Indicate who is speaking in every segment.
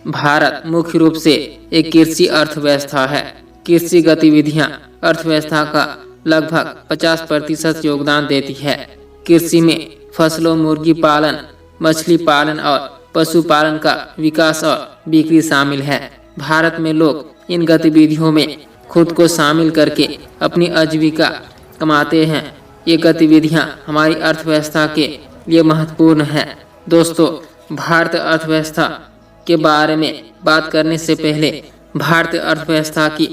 Speaker 1: भारत मुख्य रूप से एक कृषि अर्थव्यवस्था है। कृषि गतिविधियां अर्थव्यवस्था का लगभग 50% योगदान देती है। कृषि में फसलों, मुर्गी पालन, मछली पालन और पशुपालन का विकास और बिक्री शामिल है। भारत में लोग इन गतिविधियों में खुद को शामिल करके अपनी आजीविका कमाते हैं। ये गतिविधियां हमारी अर्थव्यवस्था के लिए महत्वपूर्ण हैं। दोस्तों, भारतीय अर्थव्यवस्था के बारे में बात करने से पहले भारतीय अर्थव्यवस्था की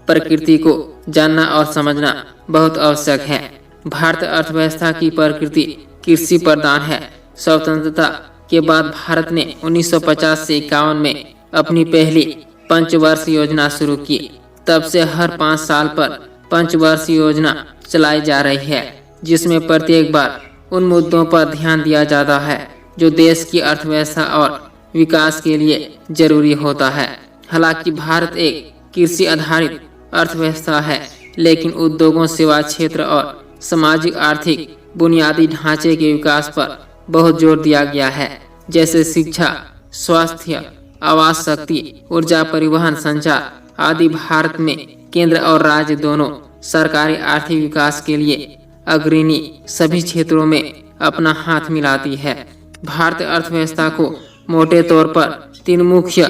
Speaker 1: प्रकृति को जानना और समझना बहुत आवश्यक है। भारतीय अर्थव्यवस्था की प्रकृति कृषि प्रधान है। स्वतंत्रता के बाद भारत ने 1950 से 51 में अपनी पहली पंचवर्षीय योजना शुरू की। तब से हर 5 साल पर पंचवर्षीय योजना चलाई जा रही है, जिसमें प्रत्येक बार उन मुद्दों पर ध्यान दिया जाता है जो देश की अर्थव्यवस्था और विकास के लिए जरूरी होता है। हालांकि भारत एक कृषि आधारित अर्थव्यवस्था है, लेकिन उद्योगों, सेवा क्षेत्र और सामाजिक आर्थिक बुनियादी ढांचे के विकास पर बहुत जोर दिया गया है, जैसे शिक्षा, स्वास्थ्य, आवास, शक्ति, ऊर्जा, परिवहन, संचार आदि। भारत में केंद्र और राज्य दोनों सरकारी आर्थिक विकास के लिए अग्रणी सभी क्षेत्रों में अपना हाथ मिलाती है। भारतीय अर्थव्यवस्था को मोटे तौर पर 3 मुख्य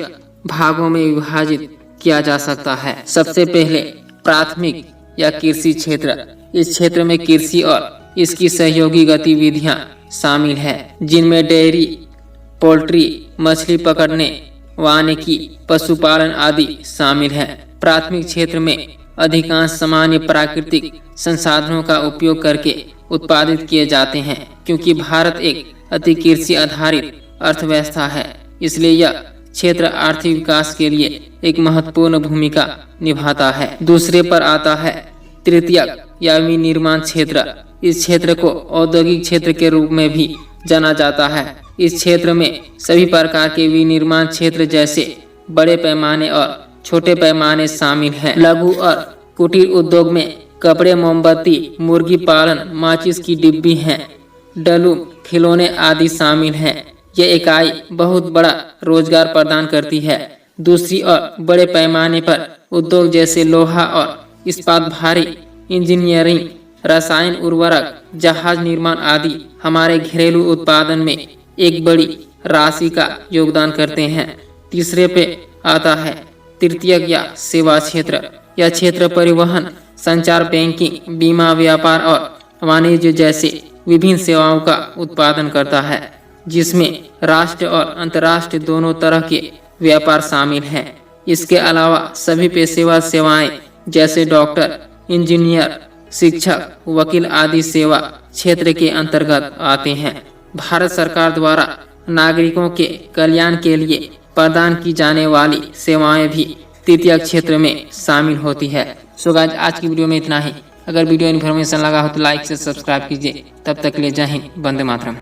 Speaker 1: भागों में विभाजित किया जा सकता है। सबसे पहले प्राथमिक या कृषि क्षेत्र। इस क्षेत्र में कृषि और इसकी सहयोगी गतिविधियां शामिल हैं, जिनमें डेयरी, पोल्ट्री, मछली पकड़ने, वानिकी, पशुपालन आदि शामिल हैं। प्राथमिक क्षेत्र में अधिकांश सामान्य प्राकृतिक संसाधनों का उपयोग करके उत्पादित किए जाते हैं। क्योंकि भारत एक अति कृषि आधारित अर्थव्यवस्था है, इसलिए यह क्षेत्र आर्थिक विकास के लिए एक महत्वपूर्ण भूमिका निभाता है। दूसरे पर आता है तृतीयक या विनिर्माण क्षेत्र। इस क्षेत्र को औद्योगिक क्षेत्र के रूप में भी जाना जाता है। इस क्षेत्र में सभी प्रकार के विनिर्माण क्षेत्र जैसे बड़े पैमाने और छोटे पैमाने शामिल हैं। लघु और कुटीर उद्योग में कपड़े, मोमबत्ती, मुर्गी पालन, माचिस की डिब्बी हैं, डलू, खिलौने आदि शामिल हैं। यह इकाई बहुत बड़ा रोजगार प्रदान करती है। दूसरी ओर बड़े पैमाने पर उद्योग जैसे लोहा और इस्पात, भारी इंजीनियरिंग, रसायन, उर्वरक, जहाज निर्माण आदि हमारे घरेलू उत्पादन में एक बड़ी राशि का योगदान करते हैं। तीसरे पे आता है तृतीयक या सेवा क्षेत्र। यह क्षेत्र परिवहन, संचार, बैंकिंग, बीमा, व्यापार और वाणिज्य जैसे विभिन्न सेवाओं का उत्पादन करता है, जिसमें राष्ट्र और अंतर्राष्ट्रीय दोनों तरह के व्यापार शामिल हैं। इसके अलावा सभी पेशेवर सेवाएं जैसे डॉक्टर, इंजीनियर, शिक्षक, वकील आदि सेवा क्षेत्र के अंतर्गत आते हैं। भारत सरकार द्वारा नागरिकों के कल्याण के लिए प्रदान की जाने वाली सेवाएं भी तृतीय क्षेत्र में शामिल होती है। सो गाइस, आज की वीडियो में इतना ही। अगर वीडियो इन्फॉर्मेशन लगा हो तो लाइक से सब्सक्राइब कीजिए। तब तक के लिए जय हिंद, वंदे मातरम।